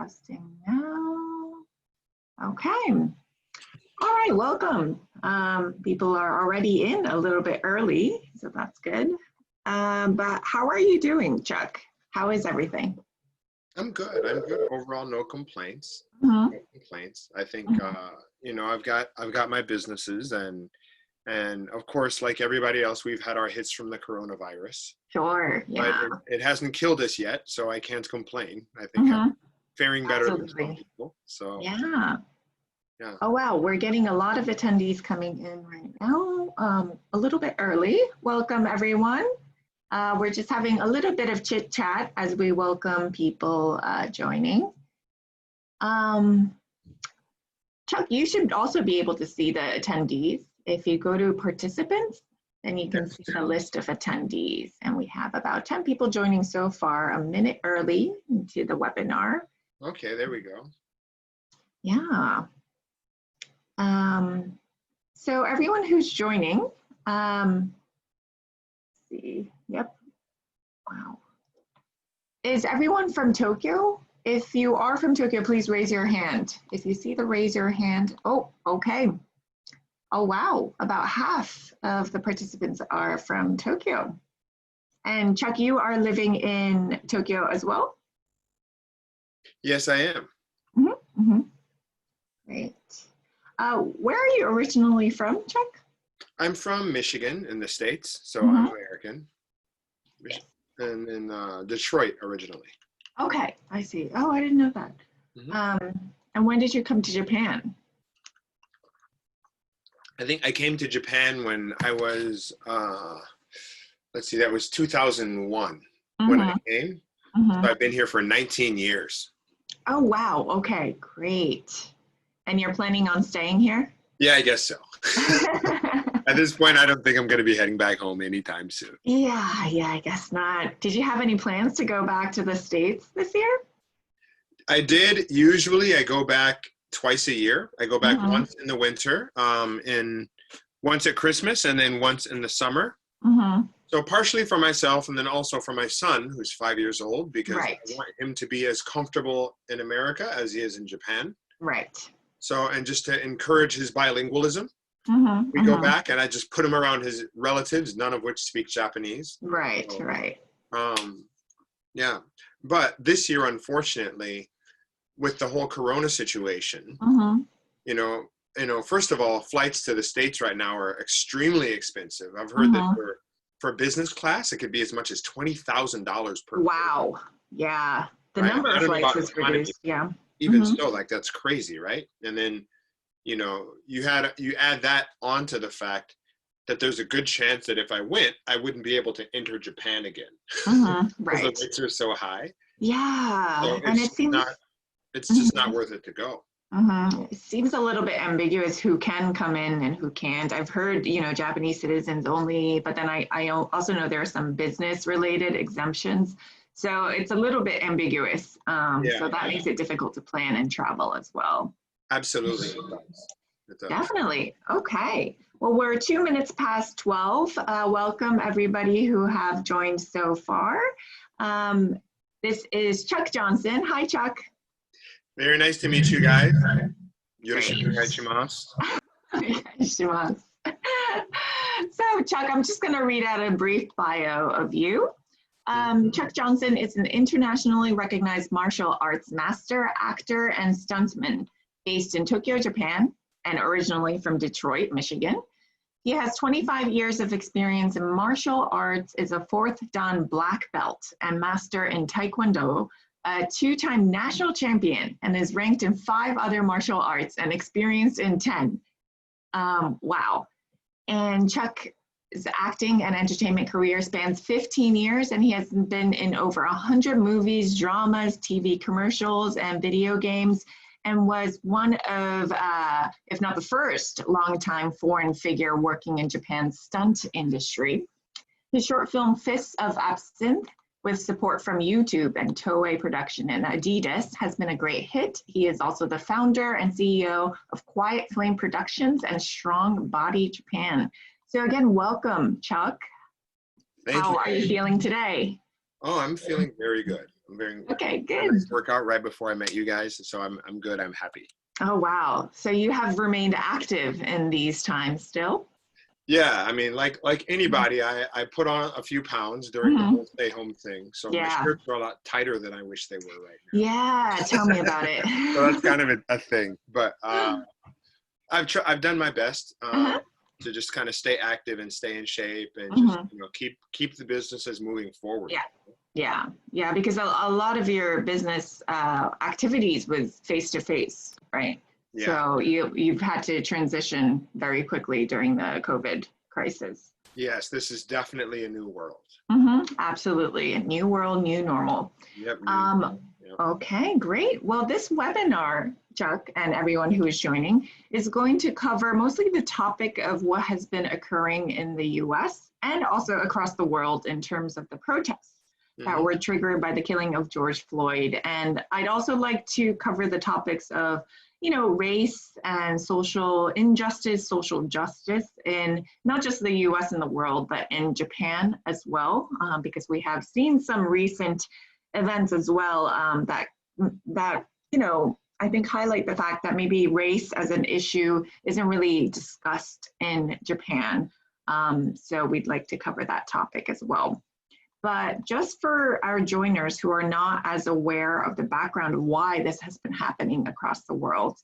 Broadcasting now. Okay. All right, welcome. People are already in a little bit early, so that's good. But how are you doing, Chuck? How is everything? I'm good. I'm good. Overall, no complaints. Mm-hmm. No complaints. I think you know, I've got my businesses, and of course, like everybody else, we've had our hits from the coronavirus. Sure. Yeah. But it hasn't killed us yet, so I can't complain. I think I'm faring better than some people. So yeah. Yeah. Oh wow, we're getting a lot of attendees coming in right now. A little bit early. Welcome everyone. We're just having a little bit of chit chat as we welcome people joining. Chuck, you should also be able to see the attendees. If you go to participants, then you can see the list of attendees. And we have about 10 people joining so far, a minute early into the webinar. Okay, there we go. Yeah. So everyone who's joining, see, yep, wow. Is everyone from Tokyo? If you are from Tokyo, please raise your hand. If you see the raise your hand, oh, okay. Oh, wow, about half of the participants are from Tokyo. And Chuck, you are living in Tokyo as well? Yes, I am. Mm-hmm, mm-hmm. Great. Where are you originally from, Chuck? I'm from Michigan in the States, so I'm American. And in Detroit originally. Okay, I see. Oh, I didn't know that. And when did you come to Japan? I think I came to Japan when I was, let's see, that was 2001 when I came. So I've been here for 19 years. Oh, wow. Okay, great. And you're planning on staying here? Yeah, I guess so. At this point, I don't think I'm going to be heading back home anytime soon. Yeah, I guess not. Did you have any plans to go back to the States this year? I did. Usually I go back twice a year. I go back once in the winter, once at Christmas, and then once in the summer. So partially for myself, and then also for my son, who's 5 years old, because I want him to be as comfortable in America as he is in Japan. Right. So, and just to encourage his bilingualism, we go back and I just put him around his relatives, none of which speak Japanese. Right, so, right. Yeah, but this year, unfortunately, with the whole Corona situation, you know, first of all, flights to the States right now are extremely expensive. I've heard that for business class, it could be as much as $20,000 per. Wow. Yeah. The number of flights is reduced. Yeah. Even so, like, that's crazy, right? And then, you know, you add that onto the fact that there's a good chance that if I went, I wouldn't be able to enter Japan again. Right. Because the rates are so high. Yeah. So and it seems it's just not worth it to go. It seems a little bit ambiguous who can come in and who can't. I've heard, you know, Japanese citizens only, but then I also know there are some business related exemptions. So it's a little bit ambiguous. So that makes it difficult to plan and travel as well. Absolutely. It does. Definitely. Okay. Well, we're 2 minutes past 12. Welcome everybody who have joined so far. This is Chuck Johnson. Hi, Chuck. Very nice to meet you guys. Yoroshiku onegaishimasu. Onegaishimasu. So, Chuck, I'm just going to read out a brief bio of you. Chuck Johnson is an internationally recognized martial arts master, actor, and stuntman based in Tokyo, Japan, and originally from Detroit, Michigan. He has 25 years of experience in martial arts, is a 4th Dan black belt and master in Taekwondo, a 2-time national champion, and is ranked in 5 other martial arts and experienced in 10. Wow. And Chuck's acting and entertainment career spans 15 years, and he has been in over 100 movies, dramas, TV commercials, and video games, and was one of, if not the first, longtime foreign figure working in Japan's stunt industry. His short film, Fists of Absinthe, with support from YouTube and Toei Production and Adidas, has been a great hit. He is also the founder and CEO of Quiet Flame Productions and Strong Body Japan. So again, welcome, Chuck. Thank you. How are you feeling today? Oh, I'm feeling very good. Okay, good. Workout right before I met you guys, so I'm good. I'm happy. Oh wow! So you have remained active in these times still? Yeah, I mean, like anybody, I put on a few pounds during the whole stay-home thing, so my shirts are a lot tighter than I wish they were right now. Yeah, tell me about it. So that's kind of a thing, but I've done my best to just kind of stay active and stay in shape and just keep the businesses moving forward. Yeah, because a lot of your business activities was face-to-face, right? Yeah. So you've had to transition very quickly during the COVID crisis. Yes, this is definitely a new world. Absolutely, a new world, new normal. Yep. Okay, great. Well, this webinar, Chuck, and everyone who is joining, is going to cover mostly the topic of what has been occurring in the US and also across the world in terms of the protests that were triggered by the killing of George Floyd. And I'd also like to cover the topics of, race and social injustice, social justice in not just the US and the world, but in Japan as well, because we have seen some recent events as well that I think highlight the fact that maybe race as an issue isn't really discussed in Japan. So we'd like to cover that topic as well. But just for our joiners who are not as aware of the background of why this has been happening across the world,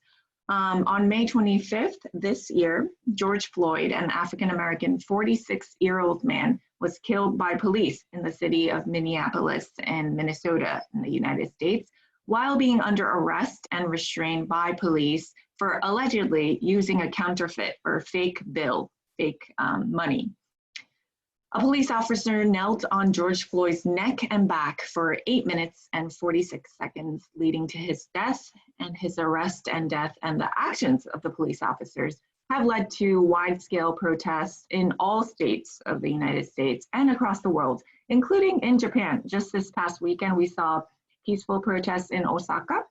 on May 25th this year, George Floyd, an African-American 46-year-old man, was killed by police in the city of Minneapolis in Minnesota in the United States while being under arrest and restrained by police for allegedly using a counterfeit or fake bill, fake money. A police officer knelt on George Floyd's neck and back for 8 minutes and 46 seconds, leading to his death, and his arrest and death and the actions of the police officers have led to wide-scale protests in all states of the United States and across the world, including in Japan. Just this past weekend, we saw peaceful protests in Osaka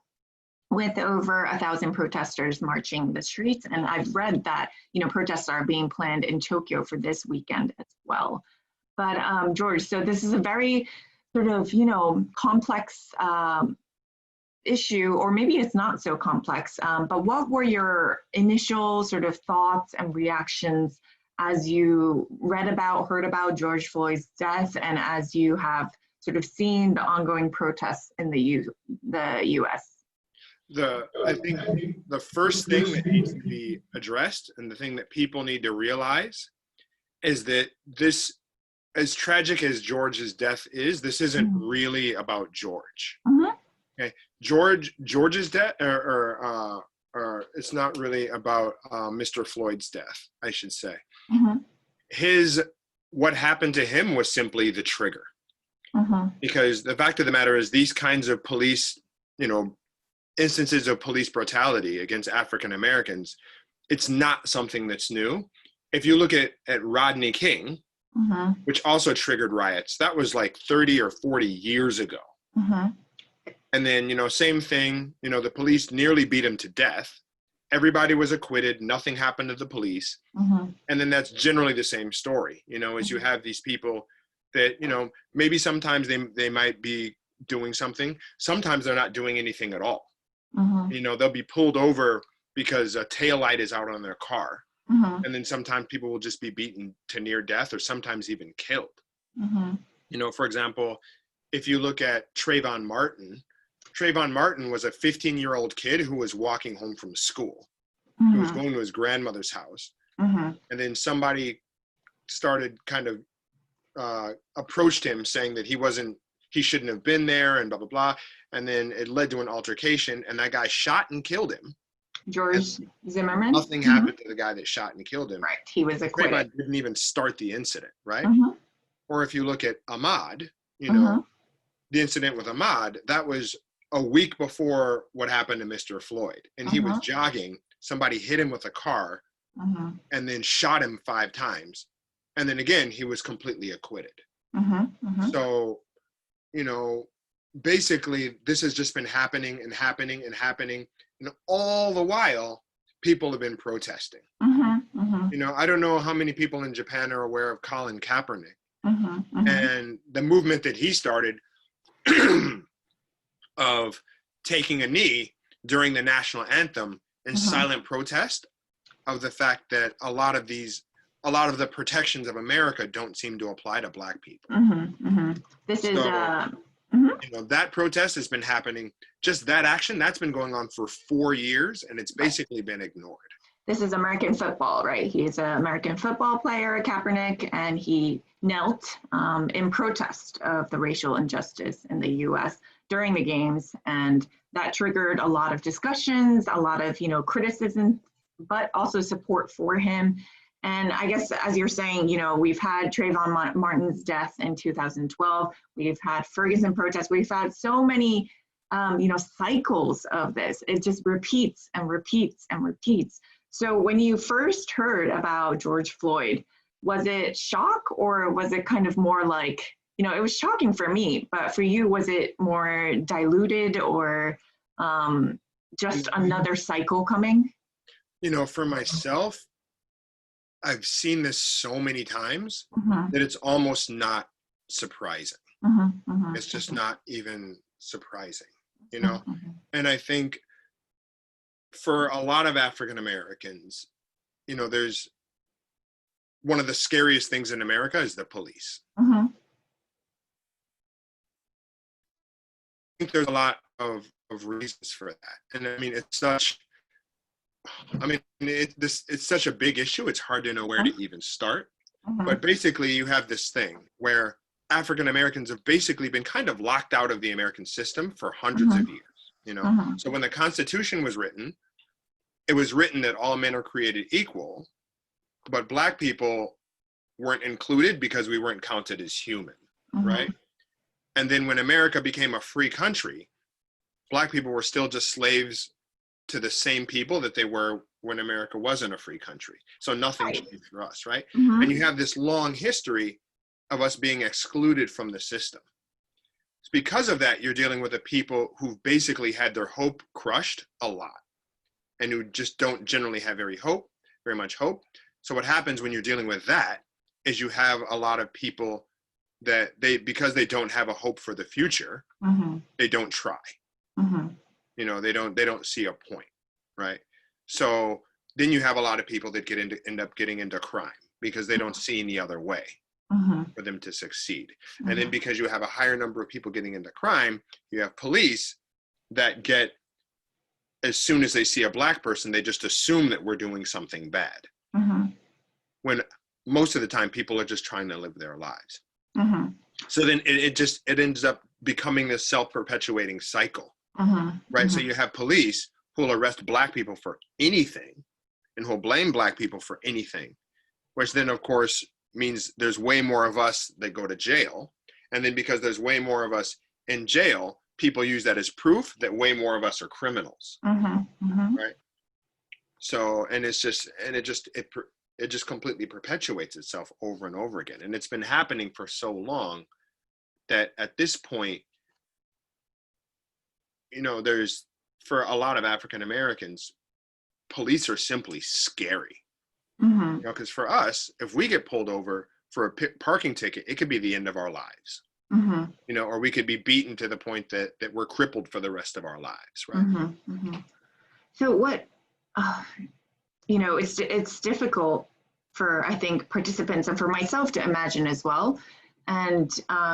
with over 1,000 protesters marching the streets. And I've read that, protests are being planned in Tokyo for this weekend as well. But George, so this is a very sort of, complex issue, or maybe it's not so complex, but what were your initial sort of thoughts and reactions as you heard about George Floyd's death and as you have sort of seen the ongoing protests in the U.S.? I think the first thing that needs to be addressed and the thing that people need to realize is that this, as tragic as George's death is, this isn't really about George. Okay, George's death, or it's not really about Mr. Floyd's death, I should say. What happened to him was simply the trigger. Because the fact of the matter is, these kinds of police, instances of police brutality against African Americans, it's not something that's new. If you look at Rodney King, which also triggered riots, that was like 30 or 40 years ago. And then, same thing, the police nearly beat him to death. Everybody was acquitted. Nothing happened to the police. And then that's generally the same story, as you have these people that, maybe sometimes they might be doing something. Sometimes they're not doing anything at all. They'll be pulled over because a taillight is out on their car. And then sometimes people will just be beaten to near death or sometimes even killed. For example, if you look at Trayvon Martin was a 15-year-old kid who was walking home from school. He was going to his grandmother's house. And then somebody started kind of approached him saying that he shouldn't have been there and blah, blah, blah. And then it led to an altercation and that guy shot and killed him. George Zimmerman? Nothing happened to the guy that shot and killed him. Right, he was acquitted. Trayvon didn't even start the incident, right? Or if you look at Ahmaud, the incident with Ahmaud, that was a week before what happened to Mr. Floyd. And he was jogging, somebody hit him with a car and then shot him 5 times. And then again, he was completely acquitted. So, basically this has just been happening and happening and happening. And all the while, people have been protesting. I don't know how many people in Japan are aware of Colin Kaepernick and the movement that he started of taking a knee during the national anthem in silent protest of the fact that a lot of the protections of America don't seem to apply to Black people. This is you know, that protest has been happening, just that action, that's been going on for 4 years, and it's basically been ignored. This is American football, right? He's an American football player, Kaepernick, and he knelt in protest of the racial injustice in the US during the games. And that triggered a lot of discussions, a lot of, criticism, but also support for him. And I guess, as you're saying, we've had Trayvon Martin's death in 2012. We've had Ferguson protests. We've had so many, cycles of this. It just repeats and repeats and repeats. So when you first heard about George Floyd, was it shock, or was it kind of more like, it was shocking for me, but for you, was it more diluted, or just another cycle coming? For myself, I've seen this so many times that it's almost not surprising. It's just not even surprising, And I think for a lot of African Americans, there's one of the scariest things in America is the police. I think there's a lot of reasons for that. And I mean, it's such a big issue. It's hard to know where to even start. But basically, you have this thing where African Americans have basically been kind of locked out of the American system for hundreds of years. So when the Constitution was written, it was written that all men are created equal, but Black people weren't included because we weren't counted as human, right? And then when America became a free country, Black people were still just slaves to the same people that they were when America wasn't a free country. So nothing changed for us, right? And you have this long history of us being excluded from the system. It's because of that, you're dealing with a people who've basically had their hope crushed a lot, and who just don't generally have very much hope. So what happens when you're dealing with that is you have a lot of people that because they don't have a hope for the future, they don't try. They don't see a point, right? So then you have a lot of people that end up getting into crime because they don't see any other way for them to succeed. And then because you have a higher number of people getting into crime, you have police that get, as soon as they see a Black person, they just assume that we're doing something bad. When most of the time people are just trying to live their lives. So then it ends up becoming this self-perpetuating cycle, right? So you have police who will arrest Black people for anything and who will blame Black people for anything, which then of course means there's way more of us that go to jail. And then because there's way more of us in jail, people use that as proof that way more of us are criminals, right? So, and it just completely perpetuates itself over and over again. And it's been happening for so long that at this point, there's, for a lot of African Americans, police are simply scary. Because for us, if we get pulled over for a parking ticket, it could be the end of our lives. Or we could be beaten to the point that we're crippled for the rest of our lives, right? So what, it's difficult for, I think, participants and for myself to imagine as well. And,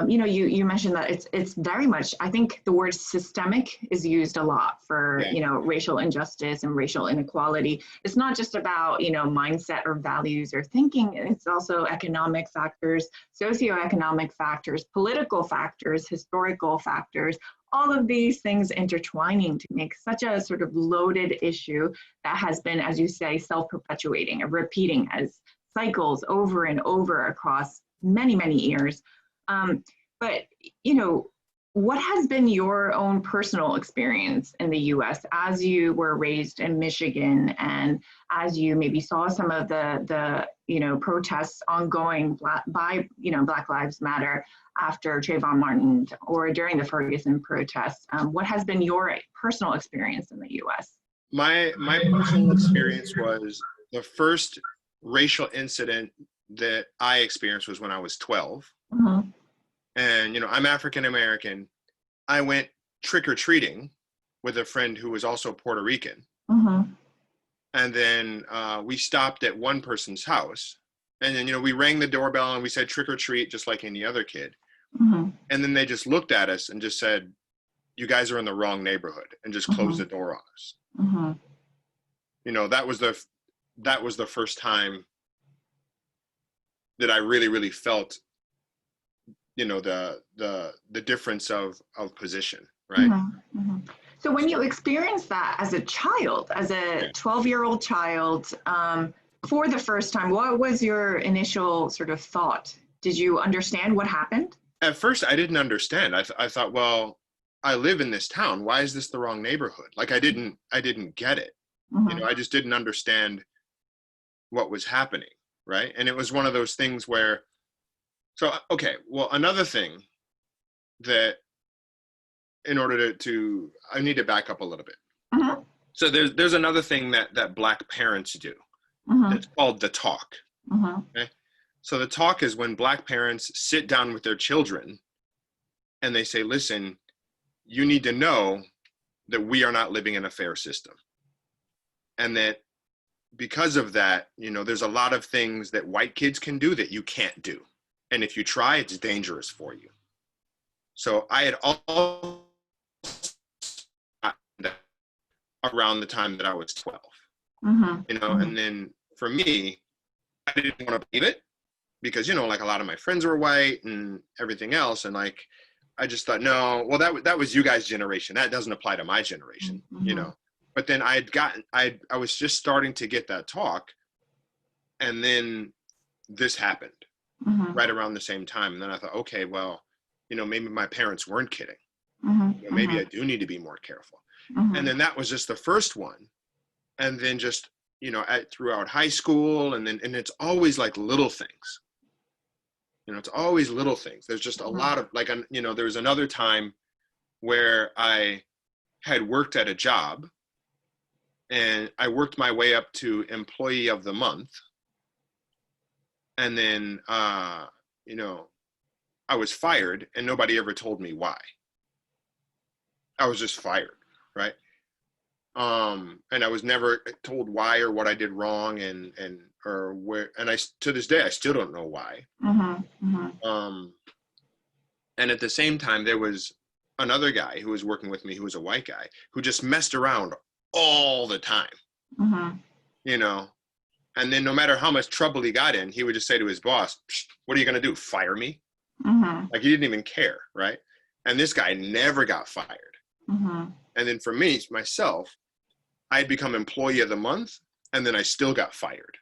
you mentioned that it's very much, I think the word systemic is used a lot for, racial injustice and racial inequality. It's not just about, mindset or values or thinking. It's also economic factors, socioeconomic factors, political factors, historical factors, all of these things intertwining to make such a sort of loaded issue that has been, as you say, self-perpetuating and repeating as cycles over and over across many, many years. But, what has been your own personal experience in the US as you were raised in Michigan, and as you maybe saw some of the protests ongoing by, Black Lives Matter after Trayvon Martin or during the Ferguson protests? What has been your personal experience in the US? My personal experience was the first racial incident that I experienced was when I was 12. And, I'm African American. I went trick-or-treating with a friend who was also Puerto Rican. And then we stopped at one person's house. And then, you know, we rang the doorbell and we said trick-or-treat just like any other kid. And then they just looked at us and just said, you guys are in the wrong neighborhood, and just closed the door on us. You know, that was the first time that I really, really felt, you know, the difference of position, right? So when you experienced that as a child, as a 12-year-old child, for the first time, what was your initial sort of thought? Did you understand what happened? At first, I didn't understand. I thought, well, I live in this town. Why is this the wrong neighborhood? Like, I didn't get it. You know, I just didn't understand what was happening, right? And it was one of those things where, so, okay, well, another thing that in order to I need to back up a little bit. So there's another thing that Black parents do. It's called the talk. Okay? So the talk is when Black parents sit down with their children and they say, listen, you need to know that we are not living in a fair system. And that because of that, you know, there's a lot of things that white kids can do that you can't do. And if you try, it's dangerous for you. So I had all around the time that I was 12, you know, and then for me, I didn't want to believe it because, you know, like a lot of my friends were white and everything else. And like, I just thought, no, well, that was you guys' generation. That doesn't apply to my generation, you know. But then I was just starting to get that talk, and then this happened right around the same time. And then I thought, okay, well, you know, maybe my parents weren't kidding. You know, maybe I do need to be more careful. And then that was just the first one. And then just, you know, throughout high school, and it's always like little things. You know, it's always little things. There's just a lot of, like, you know, there was another time where I had worked at a job, and I worked my way up to employee of the month. And then, you know, I was fired, and nobody ever told me why. I was just fired, right? And I was never told why or what I did wrong, or where, and to this day, I still don't know why. And at the same time, there was another guy who was working with me, who was a white guy, who just messed around all the time, you know, and then no matter how much trouble he got in, he would just say to his boss, what are you going to do? Fire me? Like, he didn't even care. Right. And this guy never got fired. And then for me, myself, I'd become employee of the month, and then I still got fired.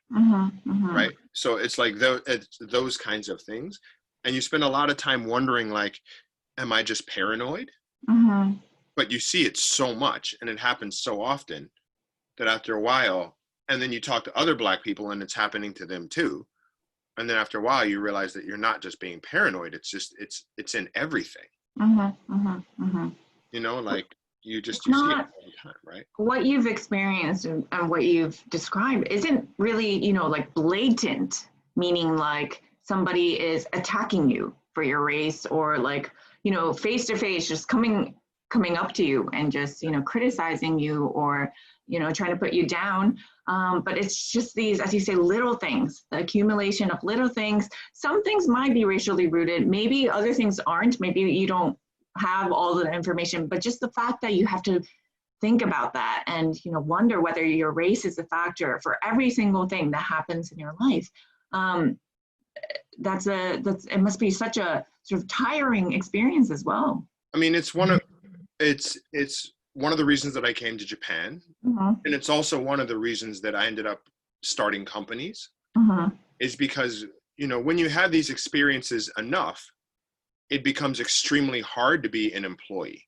Right. So it's like those kinds of things. And you spend a lot of time wondering, like, am I just paranoid? But you see it so much, and it happens so often, that after a while, and then you talk to other Black people and it's happening to them too. And then after a while, you realize that you're not just being paranoid. It's just, it's in everything. You know, like, you see it all the time, right? What you've experienced and what you've described isn't really, you know, like blatant, meaning like somebody is attacking you for your race, or like, you know, face to face, just coming up to you and just, you know, criticizing you, or, you know, trying to put you down. But it's just these, as you say, little things, the accumulation of little things. Some things might be racially rooted. Maybe other things aren't. Maybe you don't have all the information, but just the fact that you have to think about that and, you know, wonder whether your race is a factor for every single thing that happens in your life. It must be such a sort of tiring experience as well. I mean, it's one of the reasons that I came to Japan, and it's also one of the reasons that I ended up starting companies, is because, you know, when you have these experiences enough, it becomes extremely hard to be an employee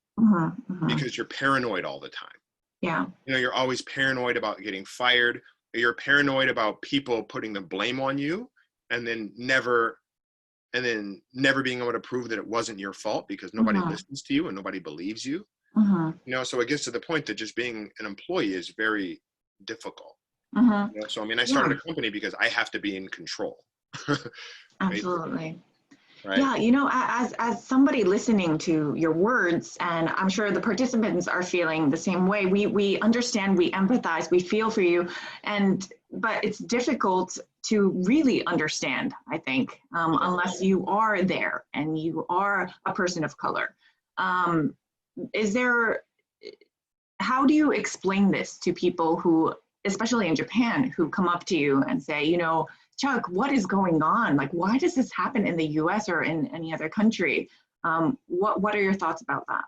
because you're paranoid all the time. Yeah. You know, you're always paranoid about getting fired, or you're paranoid about people putting the blame on you, and then never being able to prove that it wasn't your fault because nobody listens to you and nobody believes you. You know, so it gets to the point that just being an employee is very difficult. You know? So, I mean, I started a company because I have to be in control. Absolutely. Right? Yeah, as somebody listening to your words, and I'm sure the participants are feeling the same way. We understand, we empathize, we feel for you, but it's difficult to really understand, I think, unless you are there and you are a person of color. How do you explain this to people who, especially in Japan, who come up to you and say, Chuck, what is going on? Like, why does this happen in the US or in any other country? What are your thoughts about that?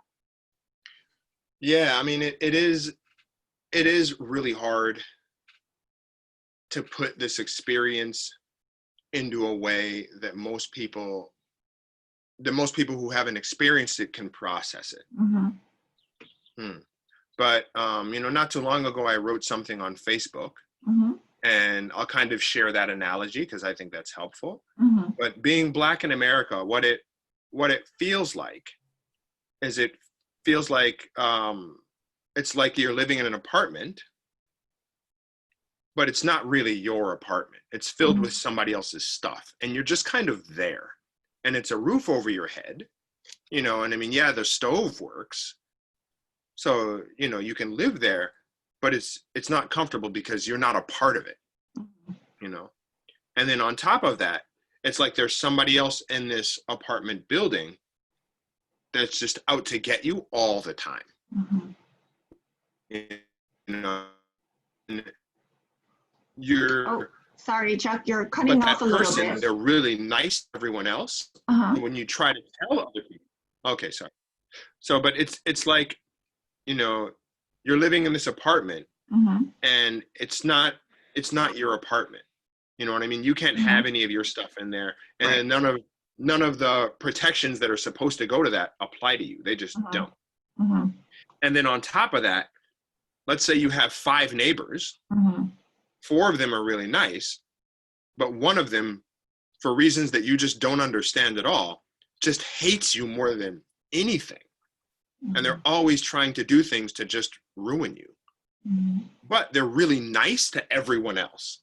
Yeah, I mean, it is really hard to put this experience into a way that most people who haven't experienced it can process it. Mm-hmm. But, not too long ago, I wrote something on Facebook. Mm-hmm. And I'll kind of share that analogy because I think that's helpful. Mm-hmm. But being Black in America, what it feels like is it's like you're living in an apartment, but it's not really your apartment. It's filled with somebody else's stuff, and you're just kind of there. And it's a roof over your head, and I mean, yeah, the stove works, so you can live there. But it's not comfortable because you're not a part of it, And then on top of that, it's like there's somebody else in this apartment building that's just out to get you all the time. Oh, sorry, Chuck, you're cutting off a little bit. They're really nice to everyone else. And when you try to tell other people, okay, sorry. So, but it's like, you're living in this apartment, and it's not your apartment. You know what I mean? You can't have any of your stuff in there, and then none of the protections that are supposed to go to that apply to you. They just don't. And then on top of that, let's say you have 5 neighbors. 4 of them are really nice, but one of them, for reasons that you just don't understand at all, just hates you more than anything. And they're always trying to do things to just ruin you. But they're really nice to everyone else.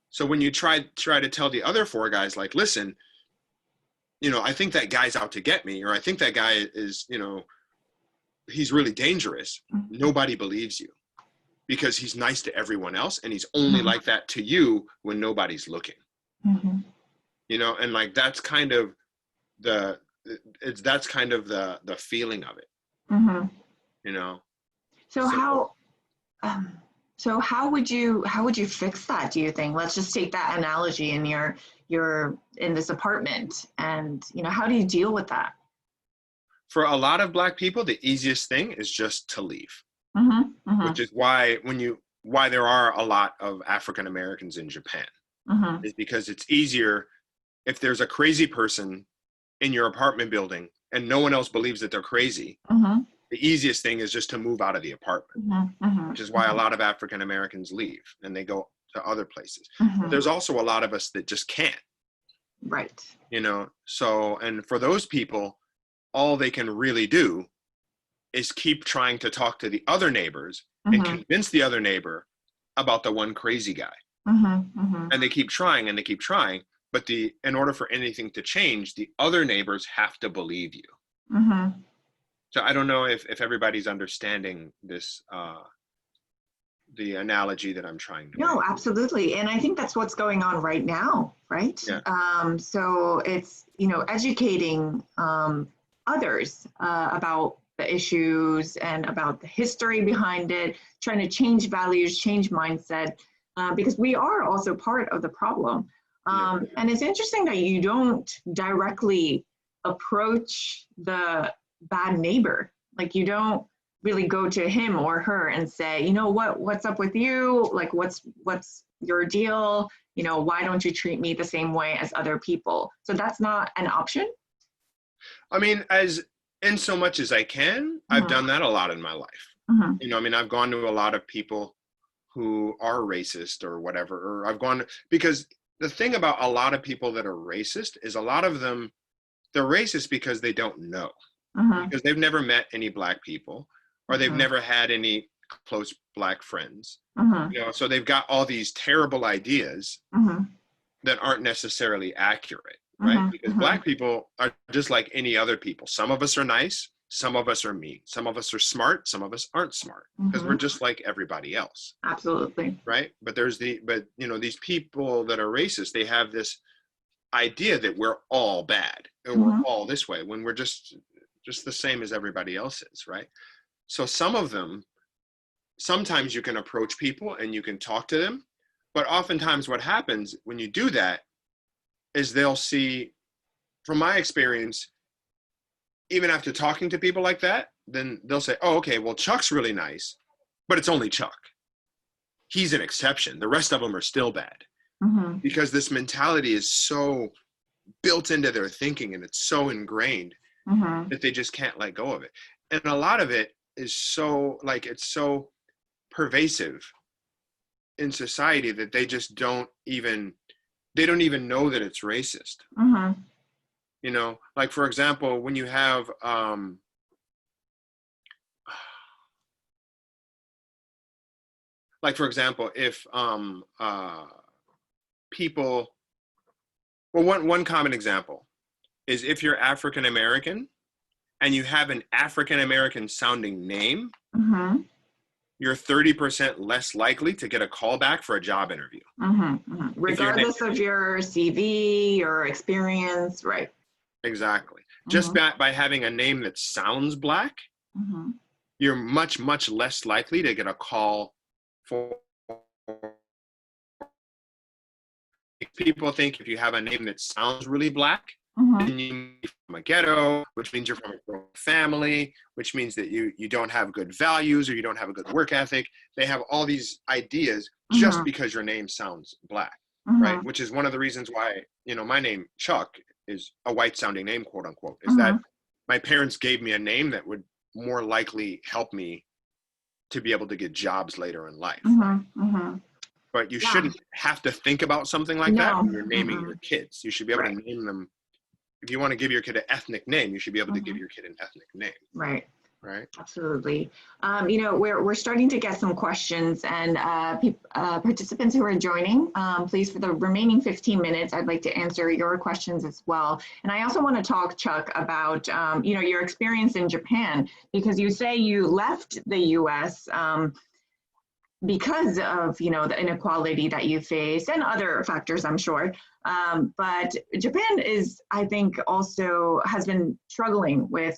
So when you try to tell the other 4 guys, like, listen, I think that guy's out to get me, or I think that guy is, he's really dangerous. Nobody believes you because he's nice to everyone else, and he's only like that to you when nobody's looking. And like that's kind of the feeling of it. So how would you fix that, do you think? Let's just take that analogy, and you're in this apartment, and how do you deal with that? For a lot of Black people, the easiest thing is just to leave. Which is why there are a lot of African Americans in Japan, is because it's easier if there's a crazy person in your apartment building and no one else believes that they're crazy. The easiest thing is just to move out of the apartment, which is why a lot of African Americans leave and they go to other places. But there's also a lot of us that just can't. Right. So, and for those people, all they can really do is keep trying to talk to the other neighbors and convince the other neighbor about the one crazy guy. And they keep trying and they keep trying, but in order for anything to change, the other neighbors have to believe you. So I don't know if everybody's understanding this, the analogy that I'm trying to No, make. Absolutely. And I think that's what's going on right now, right? Yeah. So it's, educating others about the issues and about the history behind it, trying to change values, change mindset, because we are also part of the problem. And it's interesting that you don't directly approach the bad neighbor. Like, you don't really go to him or her and say, what's up with you? Like, what's your deal? Why don't you treat me the same way as other people? So that's not an option? I mean, in so much as I can, I've done that a lot in my life. I've gone to a lot of people who are racist or whatever, or because the thing about a lot of people that are racist is a lot of them, they're racist because they don't know, because they've never met any Black people, or they've never had any close Black friends. So they've got all these terrible ideas that aren't necessarily accurate. right? Because Black people are just like any other people. Some of us are nice, some of us are mean, some of us are smart, some of us aren't smart, because we're just like everybody else. Absolutely. Right? But these people that are racist, they have this idea that we're all bad and we're all this way when we're just the same as everybody else is, right? So some of them, sometimes you can approach people and you can talk to them, but oftentimes what happens when you do that is they'll see, from my experience, even after talking to people like that, then they'll say, oh, okay, well, Chuck's really nice, but it's only Chuck. He's an exception. The rest of them are still bad. Because this mentality is so built into their thinking and it's so ingrained that they just can't let go of it. And a lot of it is so, like, it's so pervasive in society that they just don't even know that it's racist. You know, like, for example, when you have like, for example, if people, well, one common example is if you're African American and you have an African American sounding name, you're 30% less likely to get a call back for a job interview. Regardless of your CV, your experience, right? Exactly. Just by having a name that sounds Black, you're much, much less likely to get a call for. People think if you have a name that sounds really Black, then you're from a ghetto, which means you're from a broken family, which means that you don't have good values or you don't have a good work ethic. They have all these ideas just because your name sounds Black, right? Which is one of the reasons why, you know, my name, Chuck, is a white sounding name, quote unquote, is that my parents gave me a name that would more likely help me to be able to get jobs later in life. But you shouldn't have to think about something like that when you're naming your kids. You should be able to name them. If you want to give your kid an ethnic name, you should be able to give your kid an ethnic name. Right. Right. Absolutely. You know, we're starting to get some questions, and participants who are joining, please, for the remaining 15 minutes, I'd like to answer your questions as well. And I also want to talk, Chuck, about, you know, your experience in Japan, because you say you left the US because of, you know, the inequality that you face and other factors, I'm sure. But Japan is, I think, also has been struggling with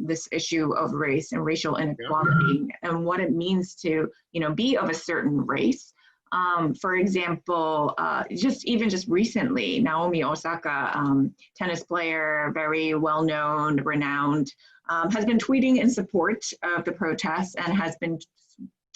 this issue of race and racial inequality and what it means to, you know, be of a certain race. For example, just recently, Naomi Osaka, tennis player, very well-known, renowned, has been tweeting in support of the protests and has been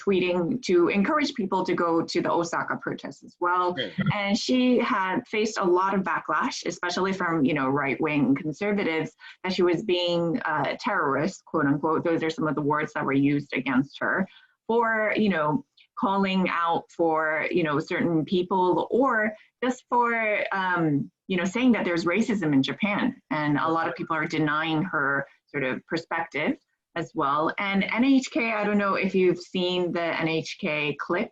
tweeting to encourage people to go to the Osaka protests as well. And she had faced a lot of backlash, especially from, you know, right-wing conservatives, that she was being a terrorist, quote unquote. Those are some of the words that were used against her for, you know, calling out for, you know, certain people, or just for, you know, saying that there's racism in Japan. And a lot of people are denying her sort of perspective as well. And NHK, I don't know if you've seen the NHK clip.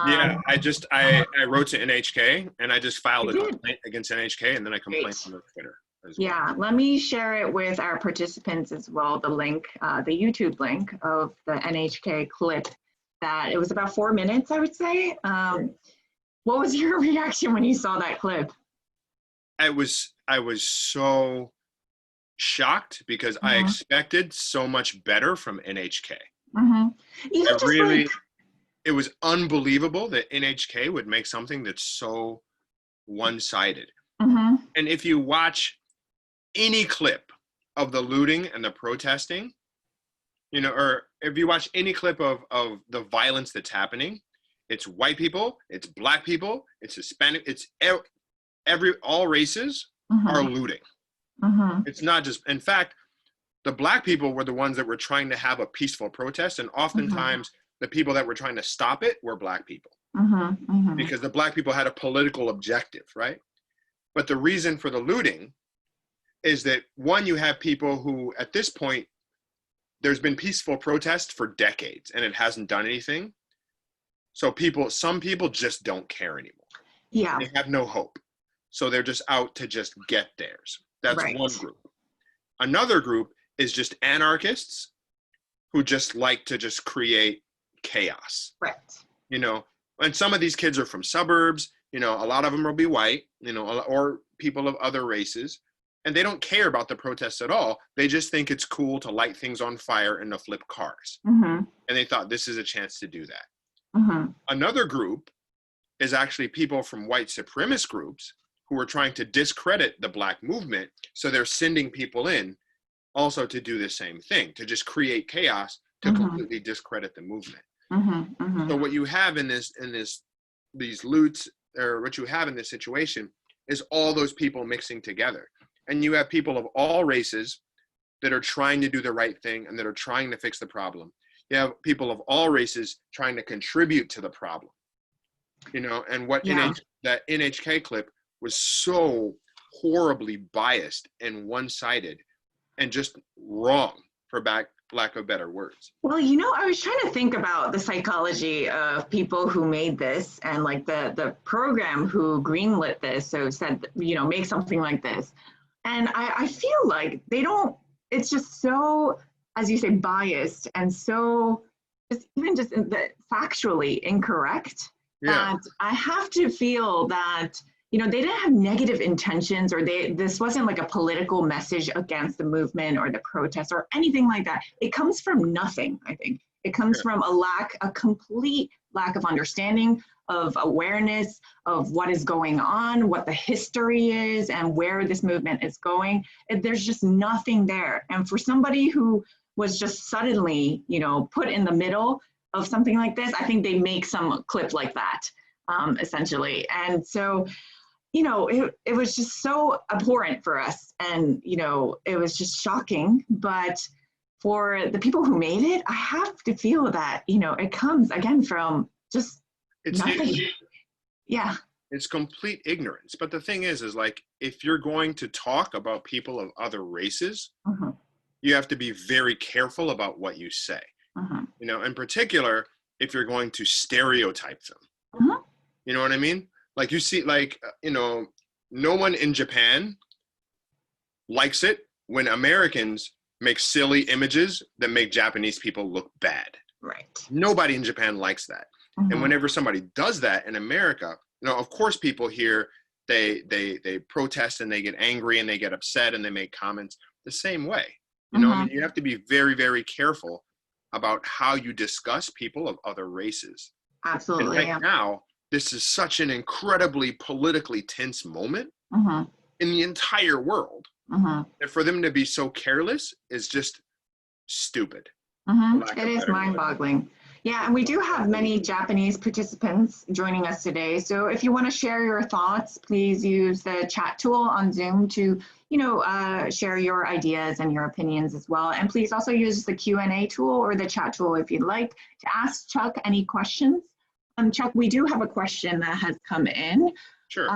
Yeah, I wrote to NHK and I just filed a complaint against NHK, and then I complained on Twitter as well. Yeah, let me share it with our participants as well, the link, the YouTube link of the NHK clip. That it was about 4 minutes, I would say. What was your reaction when you saw that clip? I was so shocked because I expected so much better from NHK. It was unbelievable that NHK would make something that's so one-sided. And if you watch any clip of the looting and the protesting, you know, or if you watch any clip of the violence that's happening, it's white people, it's Black people, it's Hispanic, it's all races are looting. It's not just, in fact, the Black people were the ones that were trying to have a peaceful protest, and oftentimes the people that were trying to stop it were Black people, because the Black people had a political objective, right? But the reason for the looting is that, one, you have people who, at this point, there's been peaceful protest for decades and it hasn't done anything. So some people just don't care anymore. Yeah. They have no hope. so they're just out to just get theirs. That's right. one group. Another group is just anarchists who just like to just create chaos. Right. You know, and some of these kids are from suburbs, you know, a lot of them will be white, you know, or people of other races, and they don't care about the protests at all. They just think it's cool to light things on fire and to flip cars. And they thought this is a chance to do that. Another group is actually people from white supremacist groups who are trying to discredit the Black movement. So they're sending people in also to do the same thing, to just create chaos, to completely discredit the movement. So what you have in these loots, or what you have in this situation, is all those people mixing together. And you have people of all races that are trying to do the right thing and that are trying to fix the problem. You have people of all races trying to contribute to the problem. You know, and what that NHK clip was so horribly biased and one-sided and just wrong, for lack of better words. Well, you know, I was trying to think about the psychology of people who made this and like the program who greenlit this, so said, you know, make something like this. And I feel like they don't, it's just so, as you say, biased and so even just factually incorrect. That I have to feel that, you know, they didn't have negative intentions, or this wasn't like a political message against the movement or the protest or anything like that. It comes from nothing, I think. It comes from a complete lack of understanding, of awareness of what is going on, what the history is, and where this movement is going. There's just nothing there. And for somebody who was just suddenly, you know, put in the middle of something like this, I think they make some clip like that, essentially. And so, you know, it was just so abhorrent for us. And, you know, it was just shocking. But for the people who made it, I have to feel that, you know, it comes again from just nothing. It's complete ignorance. But the thing is like, if you're going to talk about people of other races, you have to be very careful about what you say. You know, in particular, if you're going to stereotype them, you know what I mean? Like you see, like, you know, no one in Japan likes it when Americans make silly images that make Japanese people look bad. Right. Nobody in Japan likes that. And whenever somebody does that in America, you know, of course people here, they protest and they get angry and they get upset and they make comments the same way. You know, I mean, you have to be very, very careful about how you discuss people of other races. Absolutely. And right now, this is such an incredibly politically tense moment in the entire world. And for them to be so careless is just stupid. It is mind-boggling. Yeah, and we do have many Japanese participants joining us today. So if you want to share your thoughts, please use the chat tool on Zoom to, you know, share your ideas and your opinions as well. And please also use the Q&A tool or the chat tool if you'd like to ask Chuck any questions. Chuck, we do have a question that has come in. Sure.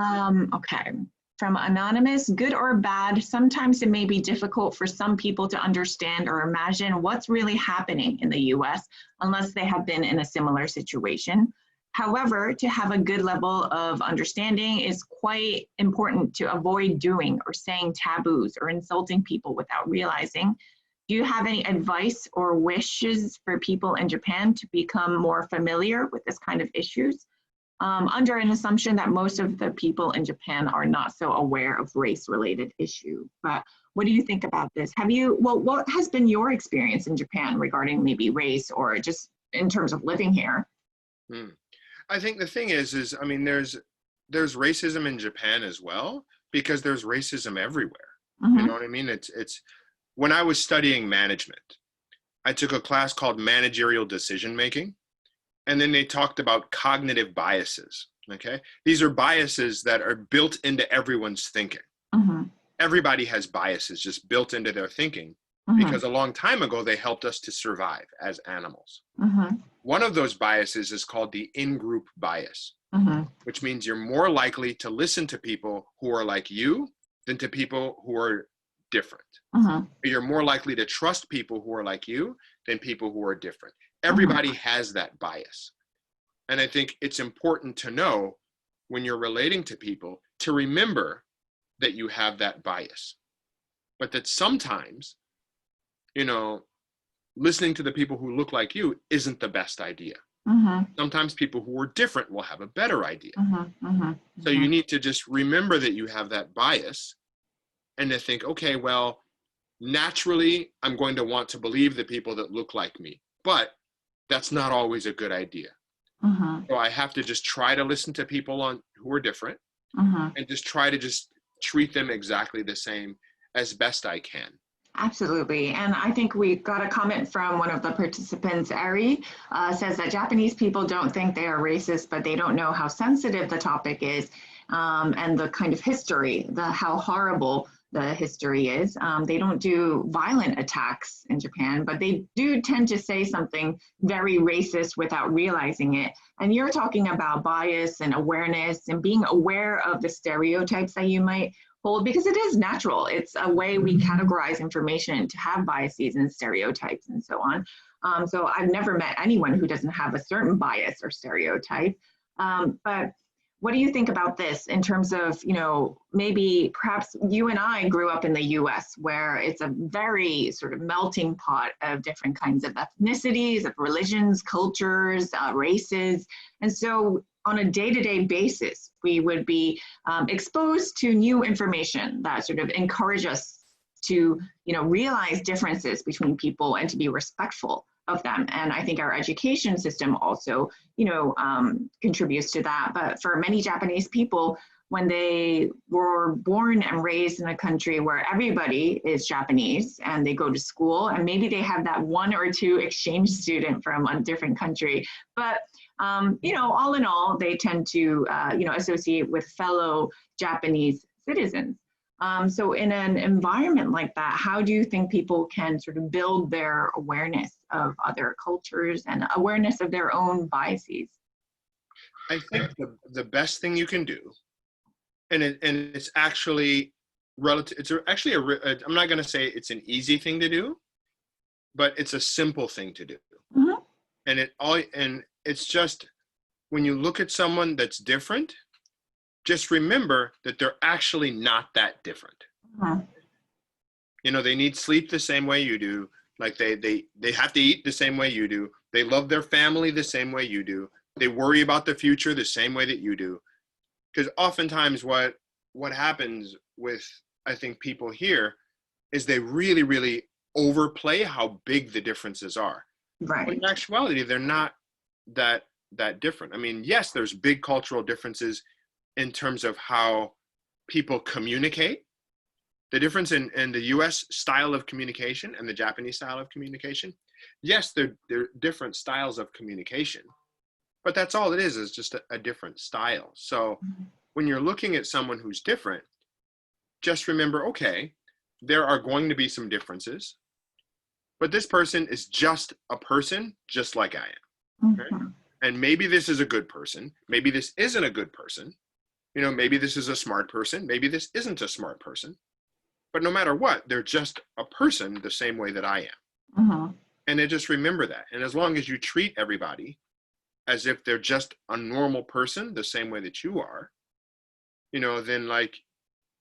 Okay. From Anonymous, good or bad, sometimes it may be difficult for some people to understand or imagine what's really happening in the US unless they have been in a similar situation. However, to have a good level of understanding is quite important to avoid doing or saying taboos or insulting people without realizing. Do you have any advice or wishes for people in Japan to become more familiar with this kind of issues? Under an assumption that most of the people in Japan are not so aware of race-related issue. But what do you think about this? What has been your experience in Japan regarding maybe race or just in terms of living here? I think the thing is I mean, there's racism in Japan as well, because there's racism everywhere. You know what I mean? It's when I was studying management, I took a class called managerial decision making. And then they talked about cognitive biases, okay? These are biases that are built into everyone's thinking. Everybody has biases just built into their thinking because a long time ago, they helped us to survive as animals. One of those biases is called the in-group bias, which means you're more likely to listen to people who are like you than to people who are different. You're more likely to trust people who are like you than people who are different. Everybody has that bias. And I think it's important to know when you're relating to people, to remember that you have that bias, but that sometimes, you know, listening to the people who look like you isn't the best idea. Sometimes people who are different will have a better idea. So you need to just remember that you have that bias and to think, okay, well, naturally, I'm going to want to believe the people that look like me, but that's not always a good idea. So I have to just try to listen to people who are different and just try to just treat them exactly the same as best I can. Absolutely. And I think we got a comment from one of the participants, Ari, says that Japanese people don't think they are racist, but they don't know how sensitive the topic is and the kind of history, how horrible the history is. They don't do violent attacks in Japan, but they do tend to say something very racist without realizing it. And you're talking about bias and awareness and being aware of the stereotypes that you might hold, because it is natural. It's a way we categorize information to have biases and stereotypes and so on. So I've never met anyone who doesn't have a certain bias or stereotype. But what do you think about this in terms of, you know, maybe perhaps you and I grew up in the US where it's a very sort of melting pot of different kinds of ethnicities, of religions, cultures, races. And so on a day-to-day basis, we would be exposed to new information that sort of encourage us to, you know, realize differences between people and to be respectful of them. And I think our education system also, you know, contributes to that. But for many Japanese people, when they were born and raised in a country where everybody is Japanese and they go to school and maybe they have that one or two exchange student from a different country, but you know, all in all, they tend to, you know, associate with fellow Japanese citizens. So in an environment like that, how do you think people can sort of build their awareness of other cultures and awareness of their own biases? I think the best thing you can do, and it's actually relative, it's actually I'm not going to say it's an easy thing to do, but it's a simple thing to do. And it's just, when you look at someone that's different, just remember that they're actually not that different. You know, they need sleep the same way you do. Like they have to eat the same way you do. They love their family the same way you do. They worry about the future the same way that you do. Because oftentimes what happens with, I think, people here is they really, really overplay how big the differences are. Right. But in actuality, they're not that different. I mean, yes, there's big cultural differences in terms of how people communicate. The difference in the US style of communication and the Japanese style of communication, yes, they're different styles of communication, but that's all it is just a different style. So when you're looking at someone who's different, just remember, okay, there are going to be some differences, but this person is just a person just like I am. Okay? And maybe this is a good person. Maybe this isn't a good person. You know, maybe this is a smart person. Maybe this isn't a smart person. But no matter what, they're just a person the same way that I am. And then just remember that. And as long as you treat everybody as if they're just a normal person the same way that you are, you know, then like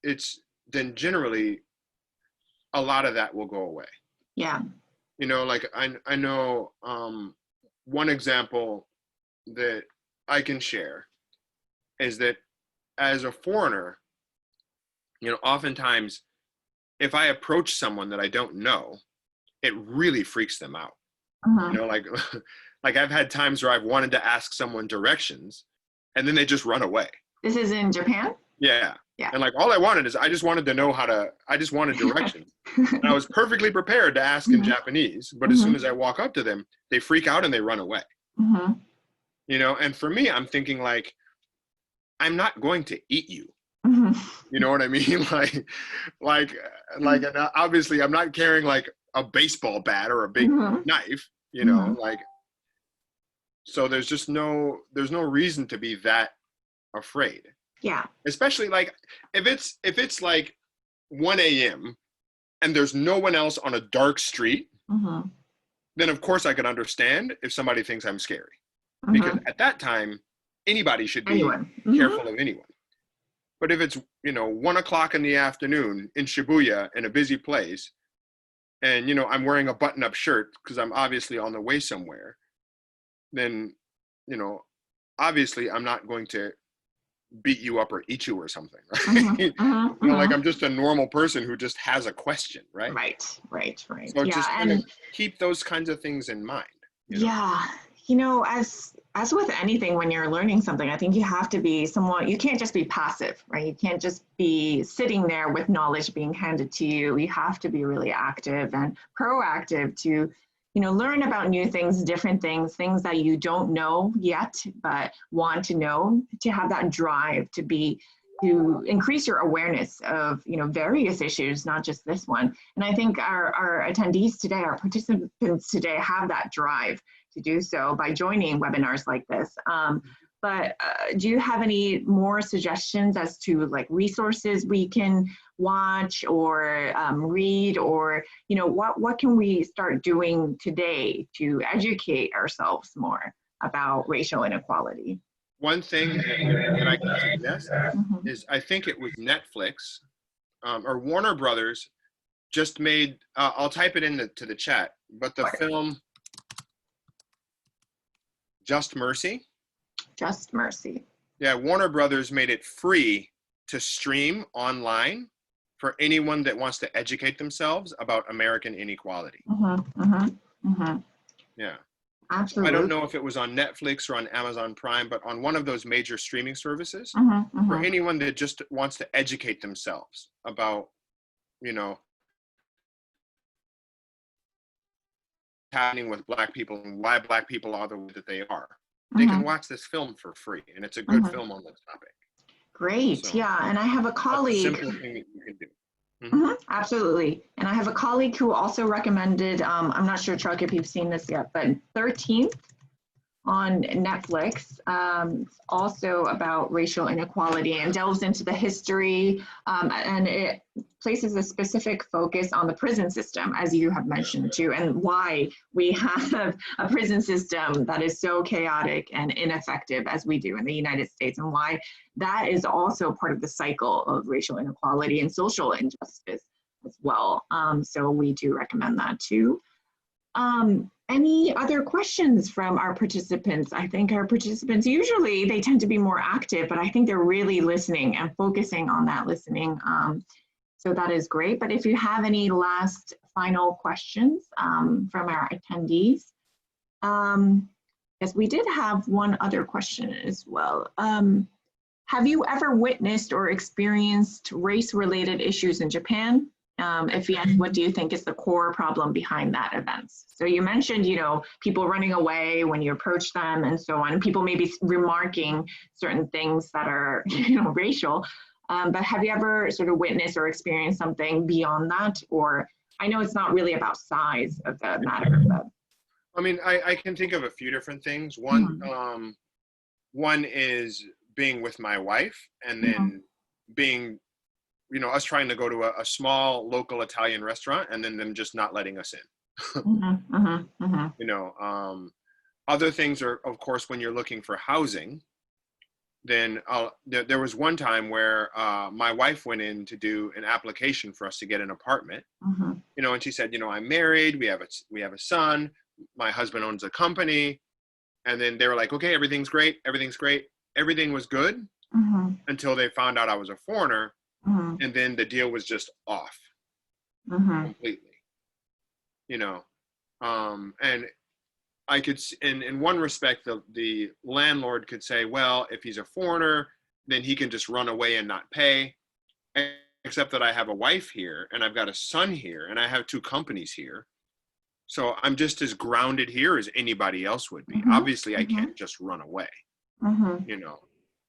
then generally a lot of that will go away. Yeah. You know, like I know one example that I can share is that as a foreigner, you know, oftentimes if I approach someone that I don't know, it really freaks them out. You know, like I've had times where I've wanted to ask someone directions and then they just run away. This is in Japan? Yeah. And like all I wanted is I just wanted to know I just wanted directions. And I was perfectly prepared to ask in Japanese, but as soon as I walk up to them, they freak out and they run away. You know, and for me, I'm thinking like, I'm not going to eat you. You know what I mean? Like, and obviously I'm not carrying like a baseball bat or a big knife, you know, like, so there's no reason to be that afraid. Yeah. Especially like if it's like 1 a.m. and there's no one else on a dark street, then of course I can understand if somebody thinks I'm scary. Because at that time, anybody should be careful of anyone. But if it's, 1 o'clock in the afternoon in Shibuya in a busy place, and, I'm wearing a button-up shirt because I'm obviously on the way somewhere, then, obviously I'm not going to beat you up or eat you or something, right? Like I'm just a normal person who just has a question, right? Right. So just kind of keep those kinds of things in mind. Yeah. As with anything, when you're learning something, I think you have to be you can't just be passive, right? You can't just be sitting there with knowledge being handed to you. You have to be really active and proactive to, learn about new things, different things that you don't know yet, but want to know, to have that drive to increase your awareness of, various issues, not just this one. And I think our attendees today, our participants today have that drive to do so by joining webinars like this. But do you have any more suggestions as to like resources we can watch or read, or what can we start doing today to educate ourselves more about racial inequality? One thing that I can suggest is, I think it was Netflix or Warner Brothers just made, I'll type it into the chat, but the film Just Mercy. Just Mercy. Yeah, Warner Brothers made it free to stream online for anyone that wants to educate themselves about American inequality. Yeah. Absolutely. I don't know if it was on Netflix or on Amazon Prime, but on one of those major streaming services, for anyone that just wants to educate themselves about, happening with Black people and why Black people are the way that they are. They can watch this film for free, and it's a good film on this topic. Great. So, yeah, and I have a colleague. That's a simple thing that you can do. Absolutely. And I have a colleague who also recommended, I'm not sure, Chuck, if you've seen this yet, but 13th on Netflix, also about racial inequality, and delves into the history, and it places a specific focus on the prison system, as you have mentioned too, and why we have a prison system that is so chaotic and ineffective as we do in the United States, and why that is also part of the cycle of racial inequality and social injustice as well. So we do recommend that too. Any other questions from our participants? I think our participants, usually they tend to be more active, but I think they're really listening and focusing on that listening. So that is great. But if you have any last final questions from our attendees, yes, we did have one other question as well. Have you ever witnessed or experienced race-related issues in Japan? If yes, what do you think is the core problem behind that events? So you mentioned, people running away when you approach them and so on, and people maybe remarking certain things that are, racial. But have you ever sort of witnessed or experienced something beyond that? Or I know it's not really about size of the matter, but. I mean, I can think of a few different things. One, one is being with my wife, and then being, us trying to go to a small local Italian restaurant, and then them just not letting us in. Other things are, of course, when you're looking for housing, then there was one time where my wife went in to do an application for us to get an apartment, and she said, I'm married, we have a son, my husband owns a company, and then they were like, okay, everything's great, everything was good until they found out I was a foreigner. And then the deal was just off completely, and I could, in one respect, the landlord could say, well, if he's a foreigner, then he can just run away and not pay, except that I have a wife here, and I've got a son here, and I have 2 companies here. So I'm just as grounded here as anybody else would be. Obviously, I can't just run away,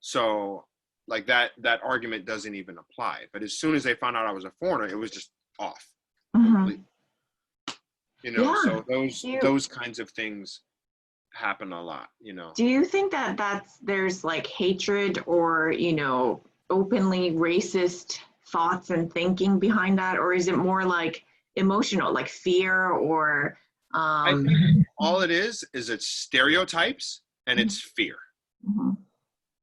So like that argument doesn't even apply. But as soon as they found out I was a foreigner, it was just off. So those kinds of things happen a lot, Do you think that there's like hatred or, openly racist thoughts and thinking behind that? Or is it more like emotional, like fear or? I think all it is it's stereotypes and it's fear.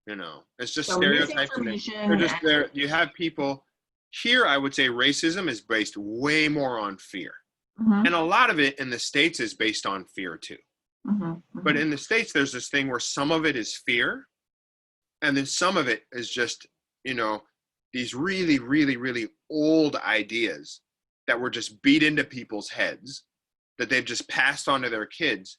You know, it's just So stereotypes. And they're just misinformation there. You have people here. I would say racism is based way more on fear, Mhm, and a lot of it in the States is based on fear too. mhm, But mhm, in the States, there's this thing where some of it is fear, and then some of it is just, you know, these really, really, really old ideas that were just beat into people's heads that they've just passed on to their kids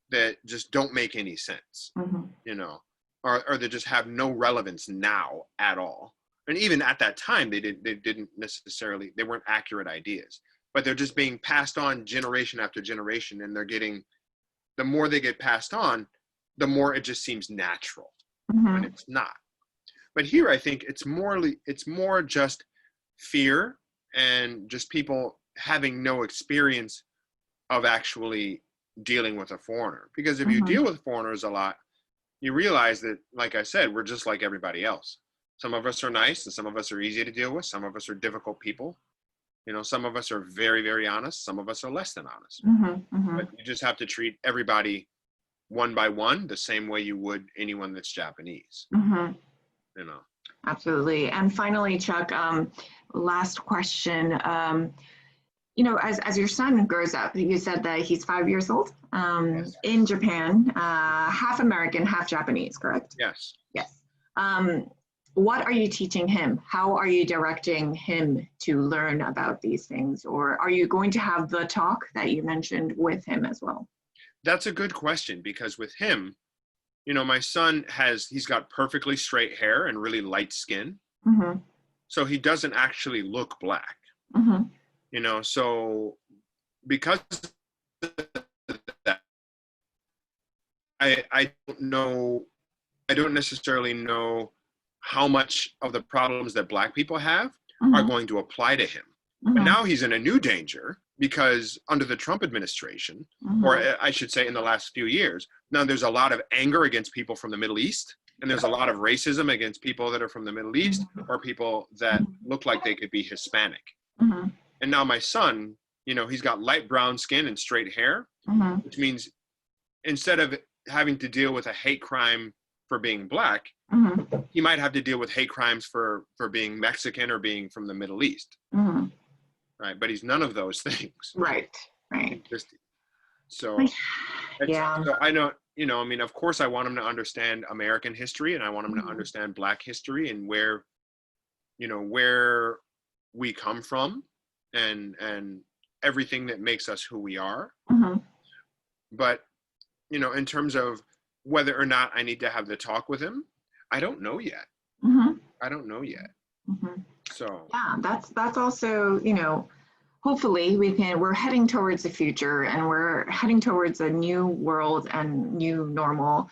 that just don't make any sense, mhm, you know, or that just have no relevance now at all. And even at that time, they didn't necessarily, they weren't accurate ideas, but they're just being passed on generation after generation, and they're getting, the more they get passed on, the more it just seems natural when mhm, it's not. But here, I think it's more just fear and just people having no experience of actually dealing with a foreigner. Because if you mhm, deal with foreigners a lot, you realize that, like I said, we're just like everybody else. Some of us are nice, and some of us are easy to deal with. Some of us are difficult people. You know, some of us are very, very honest. Some of us are less than honest. mhm, mhm, But you just have to treat everybody one by one the same way you would anyone that's Japanese. mhm. You know. Absolutely. And finally, Chuck, last question. You know, as your son grows up, you said that he's 5 years old Yes. in Japan, half American, half Japanese, correct? Yes. Yes. What are you teaching him? How are you directing him to learn about these things? Or are you going to have the talk that you mentioned with him as well? That's a good question, because with him, you know, my son he's got perfectly straight hair and really light skin. Mm-hmm. So he doesn't actually look black, Mm-hmm. you know, so because of that, I don't know, I don't necessarily know how much of the problems that black people have are Mm-hmm. going to apply to him. But Mm-hmm. now he's in a new danger, because under the Trump administration, or I should say in the last few years, now there's a lot of anger against people from the Middle East, and there's a lot of racism against people that are from the Middle East, or people that look like they could be Hispanic. Mm-hmm. And now my son, you know, he's got light brown skin and straight hair, Mm-hmm. which means instead of having to deal with a hate crime for being black, Mm-hmm. he might have to deal with hate crimes for being Mexican or being from the Middle East. Mm-hmm. Right, but he's none of those things. Right. Right. So, Yeah. so I don't, you know, I mean, of course I want him to understand American history, and I want him to Mhm. understand black history, and where, you know, where we come from, and everything that makes us who we are. Mhm. But, you know, in terms of whether or not I need to have the talk with him, I don't know yet. Mhm. I don't know yet. Mhm. So, Yeah, that's also, you know, hopefully we're heading towards the future, and we're heading towards a new world and new normal,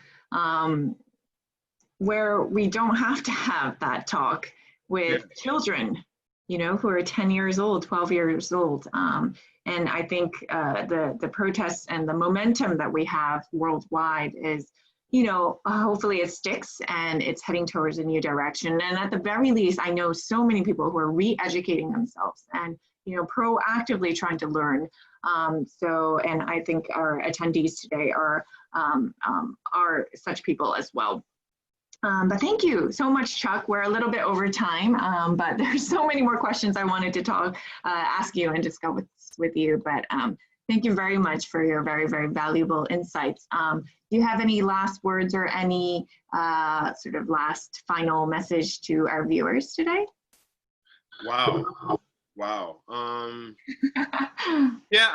where we don't have to have that talk with yeah, children, you know, who are 10 years old, 12 years old. And I think the protests and the momentum that we have worldwide is, you know, hopefully it sticks and it's heading towards a new direction. And at the very least, I know so many people who are re-educating themselves and, you know, proactively trying to learn. And I think our attendees today are such people as well. But thank you so much, Chuck. We're a little bit over time, but there's so many more questions I wanted to ask you and discuss with you. But thank you very much for your very, very valuable insights. Do you have any last words or any sort of last final message to our viewers today? wow. Yeah,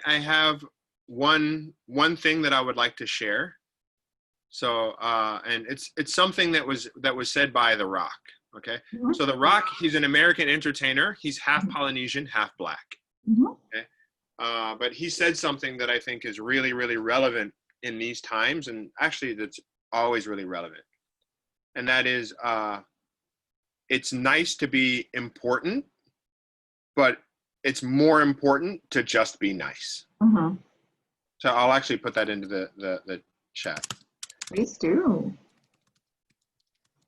I have one thing that I would like to share. So, and it's something that was said by The Rock. Okay, Mhm. so The Rock, he's an American entertainer. He's half Polynesian, half black. Mhm. Okay, but he said something that I think is really, really relevant in these times, and actually that's always really relevant. And that is, it's nice to be important, but it's more important to just be nice. Mhm. So I'll actually put that into the chat. Please do.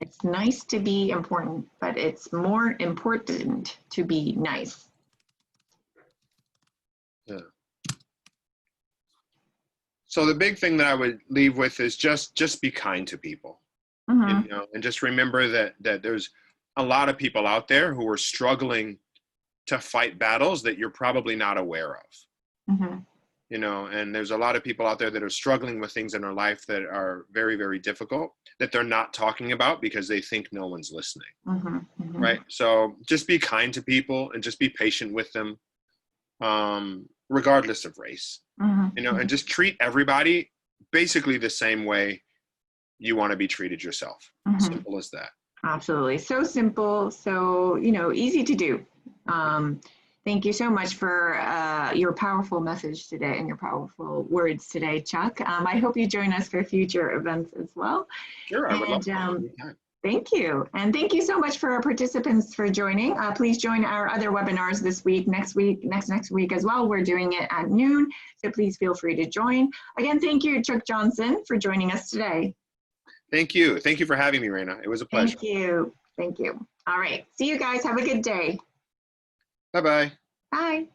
It's nice to be important, but it's more important to be nice. Yeah. So the big thing that I would leave with is just be kind to people. You know, and just remember that there's a lot of people out there who are struggling to fight battles that you're probably not aware of. You know, and there's a lot of people out there that are struggling with things in their life that are very, very difficult that they're not talking about because they think no one's listening. Right? So just be kind to people and just be patient with them, regardless of race. You know, and just treat everybody basically the same way you want to be treated yourself. Simple as that. Absolutely. So simple. So, you know, easy to do. Thank you so much for your powerful message today and your powerful words today, Chuck. I hope you join us for future events as well. Sure, I would love to. Thank you. And thank you so much for our participants for joining. Please join our other webinars this week, next week as well. We're doing it at noon, so please feel free to join. Again, thank you, Chuck Johnson, for joining us today. Thank you. Thank you for having me, Reina. It was a pleasure. Thank you. Thank you. All right. See you guys. Have a good day. Bye-bye. Bye.